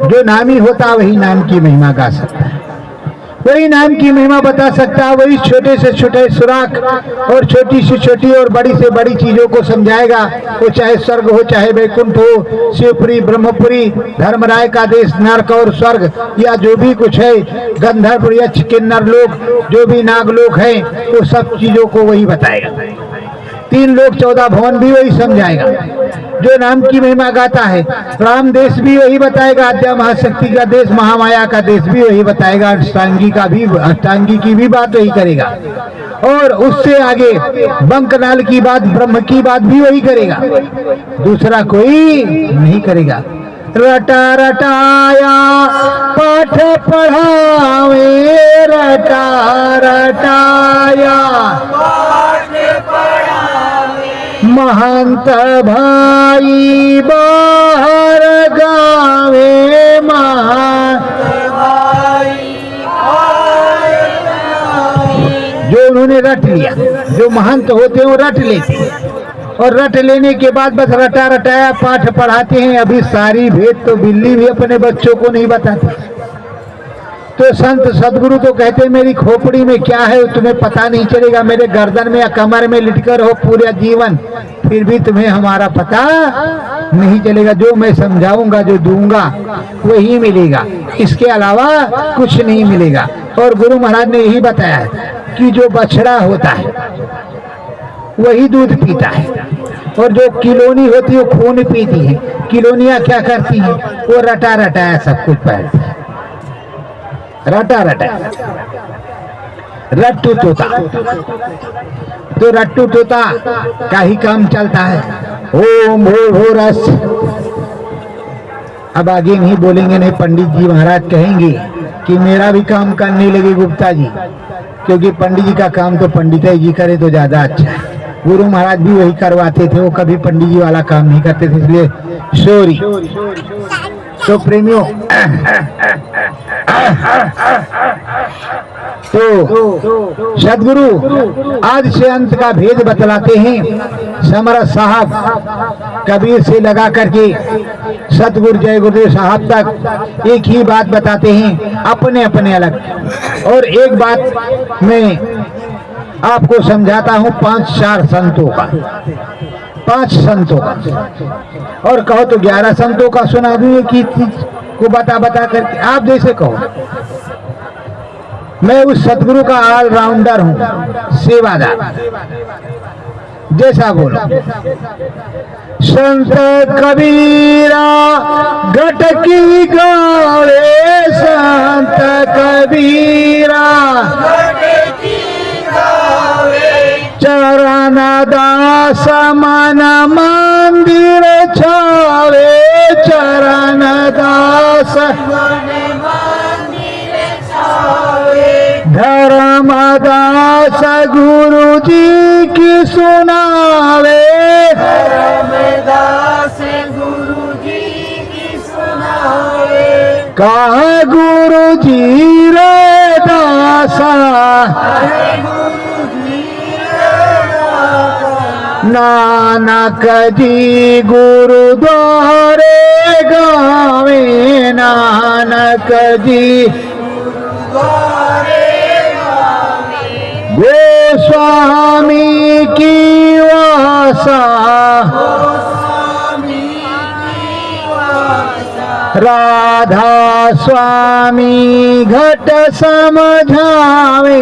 जो नामी होता वही नाम की महिमा गा सकता है, वही नाम की महिमा बता सकता है, वही छोटे से छोटे सुराख और छोटी से छोटी और बड़ी से बड़ी चीजों को समझाएगा। वो चाहे स्वर्ग हो, चाहे वैकुंठ हो, शिवपुरी, ब्रह्मपुरी, धर्मराय का देश, नरक और स्वर्ग, या जो भी कुछ है, गंधर्व, यक्ष, किन्नर लोग, जो भी नागलोक है, वो सब चीजों को वही बताएगा। 3 लोक 14 भवन भी वही समझाएगा। जो नाम की महिमा गाता है, राम देश भी वही बताएगा, आद्या महाशक्ति का देश, महामाया का देश भी वही बताएगा, अष्टांगी की भी बात वही करेगा, और उससे आगे बंकनाल की बात, ब्रह्म की बात भी वही करेगा, दूसरा कोई नहीं करेगा। रटा रटाया पाठ पढ़ावे, रटा रटाया महंत भाई बाहर गावे, जो उन्होंने रट लिया, जो महंत होते हैं वो रट लेते हैं, और रट लेने के बाद बस रटा रटाया पाठ पढ़ाते हैं। अभी सारी भेद तो बिल्ली भी अपने बच्चों को नहीं बताती। तो संत सदगुरु तो कहते हैं मेरी खोपड़ी में क्या है तुम्हें पता नहीं चलेगा, मेरे गर्दन में या कमर में लिटकर हो पूरा जीवन, फिर भी तुम्हें हमारा पता नहीं चलेगा। जो मैं समझाऊंगा, जो दूंगा वही मिलेगा, इसके अलावा कुछ नहीं मिलेगा। और गुरु महाराज ने यही बताया है कि जो बछड़ा होता है वही दूध पीता है, और जो किलोनी होती है वो खून पीती है। किलोनियां क्या करती हैं? वो रटा रटाया सब कुछ पहनती है, रटा रटा रट्टू तोता, तो रट्टू तोता का ही काम चलता है। ओम भो भो रस। अब आगे नहीं बोलेंगे, नहीं पंडित जी महाराज कहेंगे कि मेरा भी काम करने लगे गुप्ता जी, क्योंकि पंडित जी का काम तो पंडित जी करे तो ज्यादा अच्छा है। गुरु महाराज भी वही करवाते थे, वो कभी पंडित जी वाला काम नहीं करते थे, इसलिए सॉरी। तो प्रेमियों, तो सदगुरु आदि से अंत का भेद बतलाते हैं। समरथ साहब कबीर से लगा करके सतगुरु जय गुरुदेव साहब तक एक ही बात बताते हैं, अपने अपने अलग। और एक बात मैं आपको समझाता हूँ 5-4 संतों का, 5 संतों का, और कहो तो 11 संतों का सुना दूं कि को बता बता करके। आप जैसे कहो, मैं उस सतगुरु का ऑलराउंडर हूं, सेवादार, जैसा बोलो। संत कबीरा गटकी गावे, संत कबीरा चरण दास मन मंदिर छावे, चरण दास धर्मदास गुरु जी की सुनावे, धर्मदास गुरु जी की सुनावे। कहा गुरु जी रे दासा, नानक जी गुरुद्वारे गावे, नानक जी गोस्वामी की वासा, राधा स्वामी घट समझावे,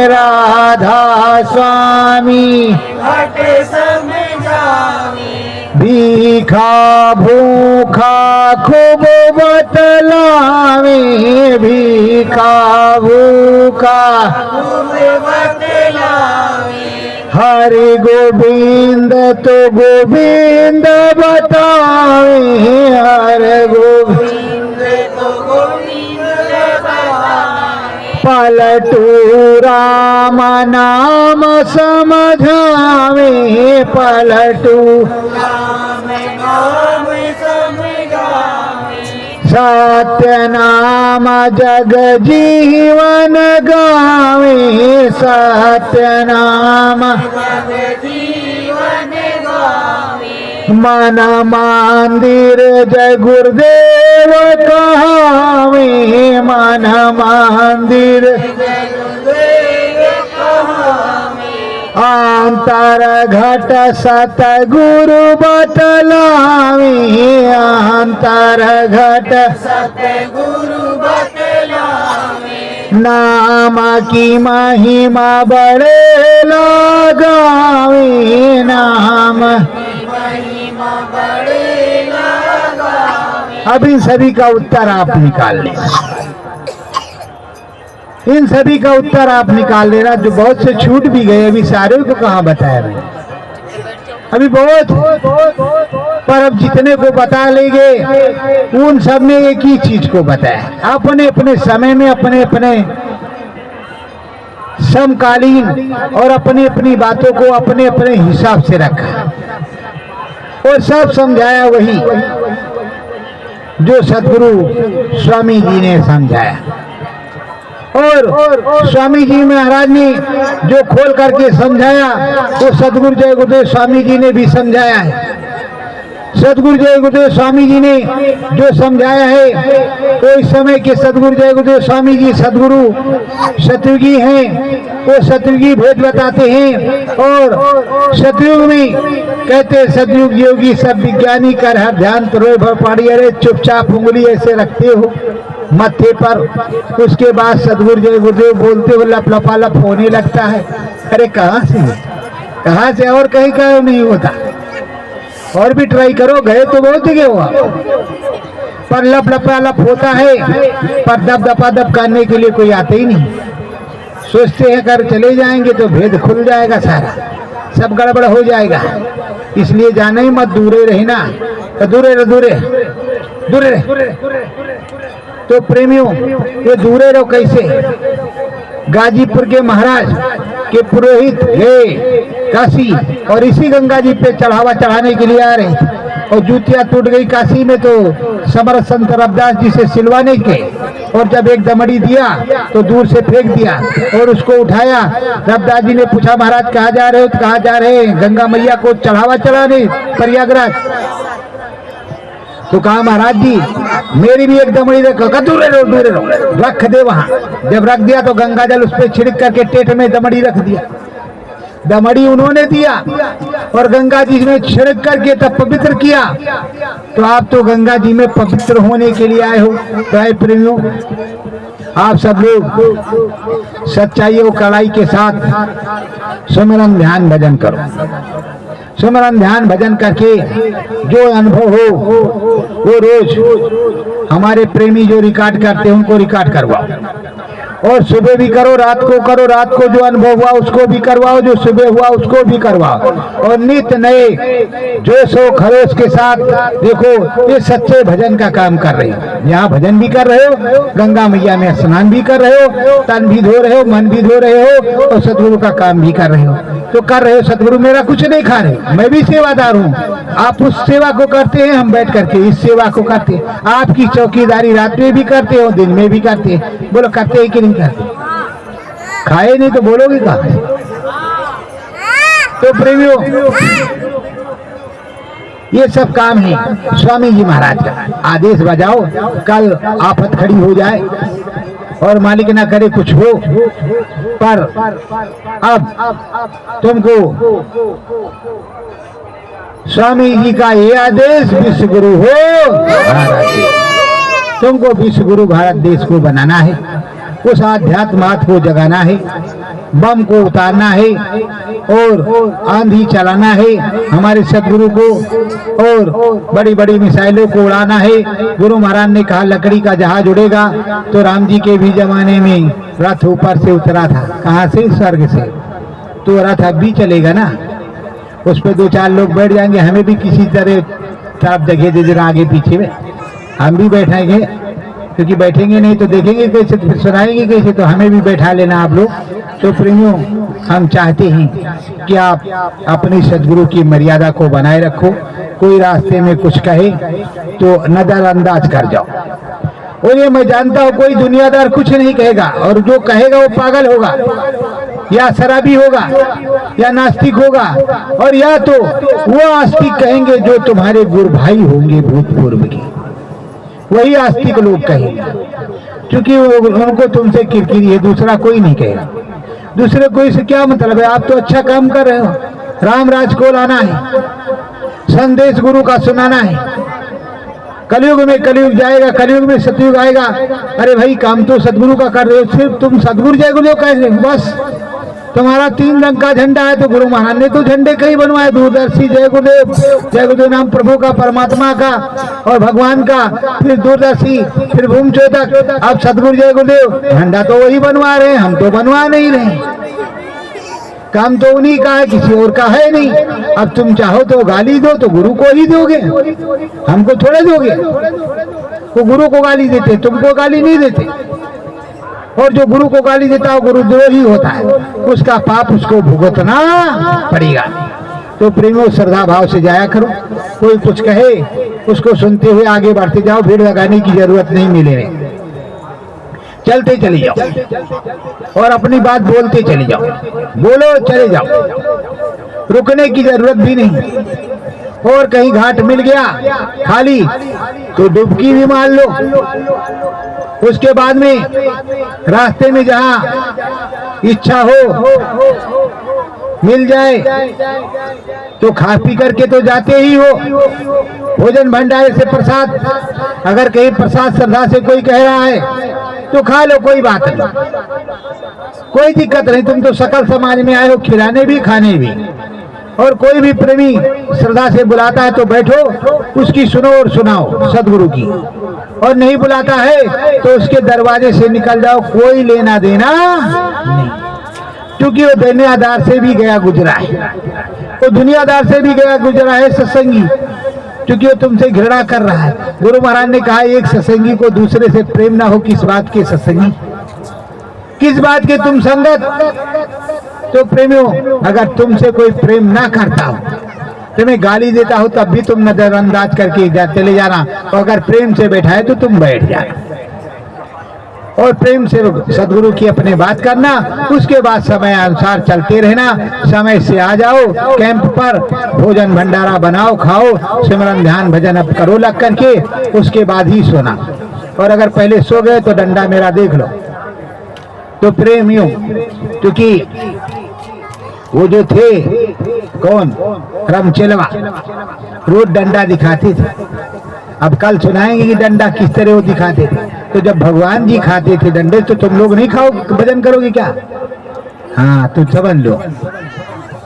राधा स्वामी घट समझावे। भीखा भूखा खूब बतलावे, भीखा भूखा खूब बतलावे। हरि गोविंद तो गोविंद बतावे, हर गोविंद तो गोविंद बतावे। पलटू राम नाम समझावे, पलटू राम नाम समझावे, सत्य नाम जग जीवन गावे, सत्य नाम जग जीवन गावे, मन मंदिर जय गुरुदेव कहावे, मन मंदिर जय गुरुदेव कहावे, अंतर घट सतगुरु बतलावे, अंतर घट सतगुरु बतलावे, नाम की महिमा बड़े लगावे, नाम महिमा बड़े लगावे। अब इन सभी का उत्तर आप निकाल लें, इन सभी का उत्तर आप निकाल लेना। जो बहुत से छूट भी गए, अभी सारे को कहाँ बताया मैंने, अभी बहुत, पर अब जितने को बता लेंगे उन सब ने एक ही चीज को बताया, अपने अपने समय में अपने अपने समकालीन और अपनी अपनी बातों को अपने अपने हिसाब से रखा और सब समझाया वही जो सदगुरु स्वामी जी ने समझाया। और स्वामी जी महाराज ने जो खोल करके समझाया वो सदगुरु जय गुरुदेव स्वामी जी ने भी समझाया है। सदगुरु जय गुरुदेव स्वामी जी ने जो समझाया है, तो इस समय के सदगुरु जय गुरुदेव स्वामी जी सदगुरु सतयुगी हैं, वो सतयुगी भेद बताते हैं। और सतयुग में कहते सतयुग योगी सब विज्ञानी कर हर ध्यान तो पाड़ी, अरे चुपचाप उंगली ऐसे रखते हो मत्थे पर, उसके बाद सदगुरु जय गुरुदेव बोलते हो लप लपालप होने लगता है। अरे कहाँ से और कहीं का नहीं होता, और भी ट्राई करो, गए तो बहुत जगह हुआ, पर लप लपालप होता है, पर दब दपा दब करने के लिए कोई आते ही नहीं। सोचते हैं कर चले जाएंगे तो भेद खुल जाएगा, सारा सब गड़बड़ हो जाएगा, इसलिए जाना ही मत, दूरे रहना, तो दूरे रहे। तो प्रेमियों ये दूरे रहो कैसे, गाजीपुर के महाराज के पुरोहित गए काशी और इसी गंगा जी पे चढ़ावा चढ़ाने के लिए आ रहे थे, और जूतियां टूट गई काशी में, तो समर्थ संत रविदास जी से सिलवाने के, और जब एक दमड़ी दिया तो दूर से फेंक दिया और उसको उठाया। रविदास जी ने पूछा महाराज कहाँ जा रहे हो, तो कहाँ जा रहे हैं, गंगा मैया को चढ़ावा चढ़ाने प्रयागराज। तो कहा महाराज जी मेरी भी एक दमड़ी रखो, दूरे रहो, रख दे वहां। जब रख दिया तो गंगा जल उस पर छिड़क करके टेट में दमड़ी रख दिया, दमड़ी उन्होंने दिया और गंगा जी में छिड़क करके तब पवित्र किया। तो आप तो गंगा जी में पवित्र होने के लिए आए हो। तो आए प्रेमियों, आप सब लोग सच्चाई और कड़ाई के साथ सुमिरन ध्यान भजन करो। सुमिरन ध्यान भजन करके जो अनुभव हो वो रोज हमारे प्रेमी जो रिकॉर्ड करते हैं उनको रिकॉर्ड करवाओ, और सुबह भी करो, रात को करो, रात को जो अनुभव हुआ उसको भी करवाओ, जो सुबह हुआ उसको भी करवाओ, और नित्य नए जोश और खरोश के साथ देखो ये सच्चे भजन का काम कर रहे हो। यहाँ भजन भी कर रहे हो, गंगा मैया में स्नान भी कर रहे हो, तन भी धो रहे हो, मन भी धो रहे हो, और सदगुरु का काम भी कर रहे हो। तो कर रहे हो, सदगुरु मेरा कुछ नहीं खा रहे, मैं भी सेवादार हूँ। आप उस सेवा को करते हैं, हम बैठ करके इस सेवा को करते हैं। आपकी चौकीदारी रात में भी करते हो, दिन में भी करते हैं। बोलो करते हैं कि नहीं करते? खाए नहीं तो बोलोगे कहाँ? तो प्रेमियों ये सब काम है स्वामी जी महाराज का। आदेश बजाओ, कल आफत खड़ी हो जाए और मालिक ना करे कुछ हो, पर अब तुमको स्वामी जी का ये आदेश विश्व गुरु हो भारत देश, तुमको विश्व गुरु भारत देश को बनाना है, उस आध्यात्मात को जगाना है, बम को उतारना है और आंधी चलाना है हमारे सदगुरु को, और बड़ी बड़ी मिसाइलों को उड़ाना है। गुरु महाराज ने कहा लकड़ी का जहाज उड़ेगा, तो राम जी के भी जमाने में रथ ऊपर से उतरा था। कहाँ से? स्वर्ग से। तो रथ अब भी चलेगा ना, उस पर दो चार लोग बैठ जाएंगे, हमें भी किसी तरह तरफ जगह दे देना आगे पीछे में, हम भी बैठेंगे क्योंकि बैठेंगे नहीं तो देखेंगे कैसे, फिर सुनाएंगे कैसे, तो हमें भी बैठा लेना आप लोग। तो प्रेमियों, हम चाहते हैं कि आप अपनी सदगुरु की मर्यादा को बनाए रखो। कोई रास्ते में कुछ कहे तो नजरअंदाज कर जाओ। और ये मैं जानता हूँ कोई दुनियादार कुछ नहीं कहेगा, और जो कहेगा वो पागल होगा या शराबी होगा या नास्तिक होगा, और या तो वो आस्तिक कहेंगे जो तुम्हारे गुरु भाई होंगे भूतपूर्व के, वही आस्तिक लोग कहेंगे, क्योंकि उनको तुमसे किरकिरी है, दूसरा कोई नहीं कहेगा। दूसरे कोई से क्या मतलब है? आप तो अच्छा काम कर रहे हो, राम राज को लाना है, संदेश गुरु का सुनाना है। कलयुग में कलयुग जाएगा, कलयुग में सतयुग आएगा। अरे भाई, काम तो सदगुरु का कर रहे हो, सिर्फ तुम सदगुरु जय गुरुदेव कह रहे हो, बस। तुम्हारा 3 रंग का झंडा है, तो गुरु महाराज ने तो झंडे कई बनवाए, दूरदर्शी जय गुरुदेव नाम प्रभु का, परमात्मा का और भगवान का, फिर दूरदर्शी, फिर भूम चोदक, अब सदगुरु जय गुरुदेव। झंडा तो वही बनवा रहे हैं, हम तो बनवा नहीं रहे। काम तो उन्हीं का है, किसी और का है नहीं। अब तुम चाहो तो गाली दो तो गुरु को ही दोगे, हमको थोड़े दोगे। वो गुरु को गाली देते, तुमको गाली नहीं देते। और जो गुरु को गाली देता है गुरुद्रोही होता है, उसका पाप उसको भुगतना पड़ेगा। तो प्रेमियों, श्रद्धा भाव से जाया करो। कोई कुछ कहे उसको सुनते हुए आगे बढ़ते जाओ, भीड़ लगाने की जरूरत नहीं मिले, चलते चले जाओ और अपनी बात बोलते चले जाओ, बोलो चले जाओ, रुकने की जरूरत भी नहीं। और कहीं घाट मिल गया खाली तो डुबकी भी मार लो। उसके बाद में रास्ते में जहाँ इच्छा हो मिल जाए तो खा पी करके तो जाते ही हो। भोजन भंडारे से प्रसाद, अगर कहीं प्रसाद श्रद्धा से कोई कह रहा है तो खा लो, कोई बात नहीं, कोई दिक्कत नहीं। तुम तो सकल समाज में आए हो, खिलाने भी खाने भी। और कोई भी प्रेमी श्रद्धा से बुलाता है तो बैठो, उसकी सुनो और सुनाओ सदगुरु की। और नहीं बुलाता है तो उसके दरवाजे से निकल जाओ, कोई लेना देना नहीं, क्योंकि वो दुनियादार से भी गया गुजरा है, वो दुनियादार से भी गया गुजरा है सत्संगी, क्योंकि वो तुमसे घृणा कर रहा है। गुरु महाराज ने कहा एक सत्संगी को दूसरे से प्रेम ना हो, किस बात के सत्संगी, किस बात के तुम संगत। तो प्रेमियों, अगर तुमसे कोई प्रेम ना करता हो, तुम्हें गाली देता हो, तब भी तुम नजरअंदाज करके चले जाना, और अगर प्रेम से बैठा है तो तुम बैठ जाना और प्रेम से सदगुरु की अपने बात करना। उसके बाद समय अनुसार चलते रहना। समय से आ जाओ कैंप पर, भोजन भंडारा बनाओ, खाओ, सिमरन ध्यान भजन अब करो लग करके, उसके बाद ही सोना। और अगर पहले सो गए तो डंडा मेरा देख लो। तो प्रेमियों, क्योंकि वो जो थे कौन, रामचेलवा, रोज डंडा दिखाते थे। अब कल सुनाएंगे कि डंडा किस तरह वो दिखाते थे। तो जब भगवान जी खाते थे डंडे, तो तुम लोग नहीं खाओ, भजन करोगे क्या? हाँ, तो समझ लो,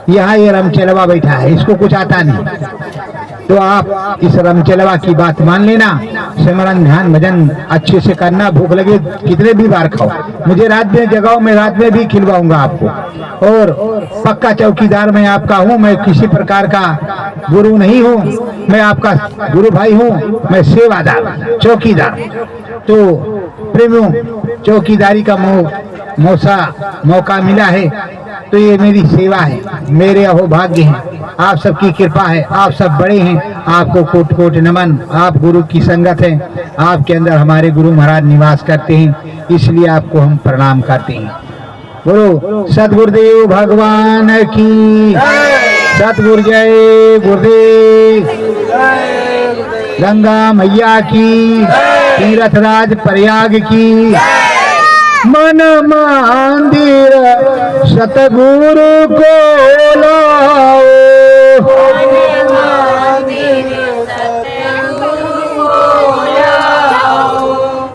यहाँ ये रामचेलवा बैठा है, इसको कुछ आता नहीं। तो आप इस रामचेलवा की बात मान लेना, सिमरन ध्यान भजन अच्छे से करना, भूख लगे कितने भी बार खाओ, मुझे रात में जगाओ, मैं रात में भी खिलवाऊंगा आपको। और पक्का चौकीदार मैं आपका हूँ, मैं किसी प्रकार का गुरु नहीं हूँ, मैं आपका गुरु भाई हूँ, मैं सेवादार चौकीदार। तो प्रेमियों, चौकीदारी का मौका मिला है तो ये मेरी सेवा है, मेरे अहोभाग्य है, आप सबकी कृपा है, आप सब बड़े हैं, आपको कोट कोट नमन। आप गुरु की संगत हैं, आपके अंदर हमारे गुरु महाराज निवास करते हैं, इसलिए आपको हम प्रणाम करते हैं। बोलो सतगुरुदेव भगवान की, सतगुरु जय गुरुदेव, गंगा मैया की, तीर्थराज प्रयाग की, मन मंदिर सतगुरु को लाओ,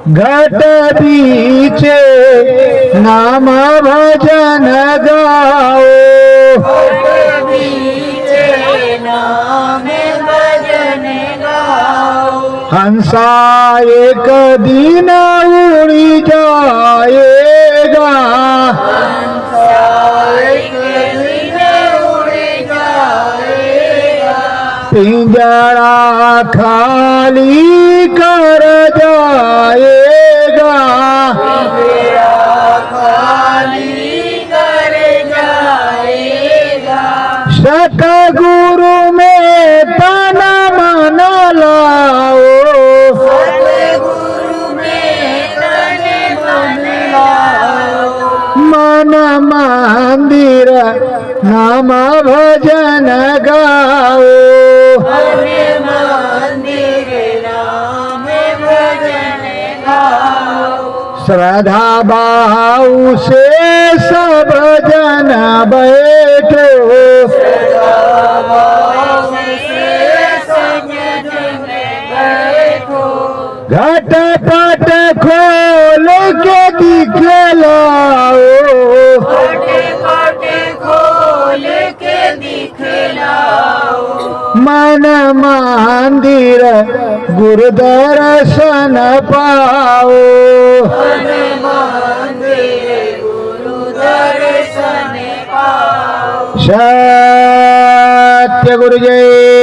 घट बीचे नाम भजन गाओ, हंसा एक दिन उड़ी जाएगा, पिंजरा खाली कर जाए सतगुरु में तन मन लाओ, सतगुरु में तन मन लाओ, मन मंदिर नाम भजन गाओ। मन मंदिर नाम भजन गाओ। श्रद्धा भाव से सब जन बैठो, भाव से सब जन बैठो, घटपट खोल के दिखलाओ, पट पट खोल के दिखलाओ। मन मंदिर गुरु दर्शन पाओ। मन मंदिर गुरु दर्शन पाओ। सत्य गुरु जय।